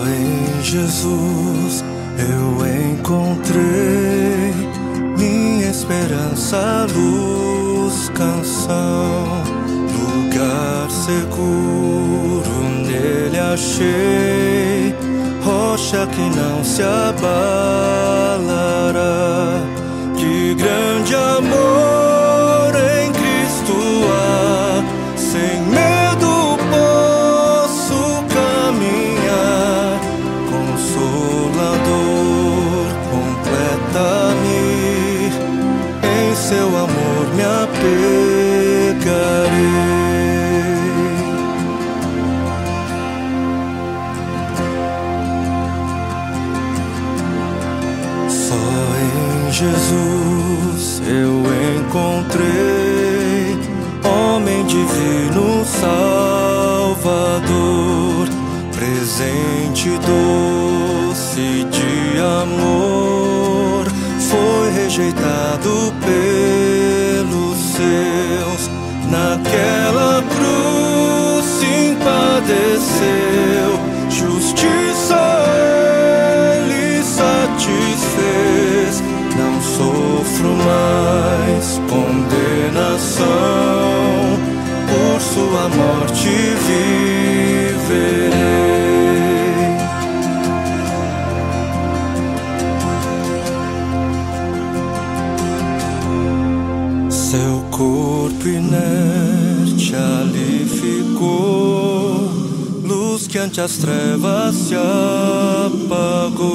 em Jesus eu encontrei minha esperança, luz, canção, lugar seguro nele achei, rocha que não se abalará. Que grande amor em Cristo há, sem medo posso caminhar. Consolador, completa-me, em seu amor me apegarei. Só em Jesus eu encontrei homem divino, Salvador, presente doce de amor. Foi rejeitado pelos seus, naquela cruz sim padeceu. Justiça ele satisfez, não sofro mais condenação, por sua morte viverei. Seu corpo inerte ali ficou, luz que ante as trevas se apagou.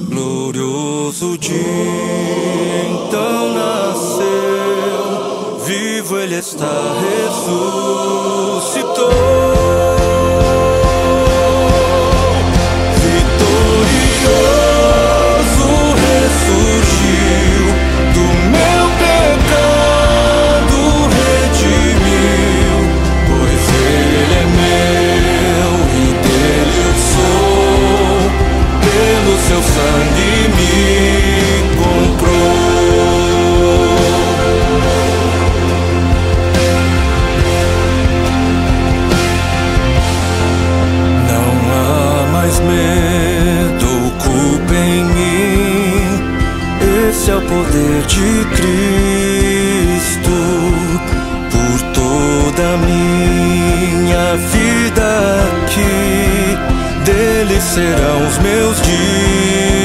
Glorioso dia então nasceu, vivo ele está, ressuscitou. Vitorioso ressurgiu, do meu pecado redimiu, pois ele é meu e dele eu sou, pelo seu sangue me comprou. Não há mais medo, culpa em mim, esse é o poder de Cristo. Por toda a minha vida aqui, dele serão os meus dias.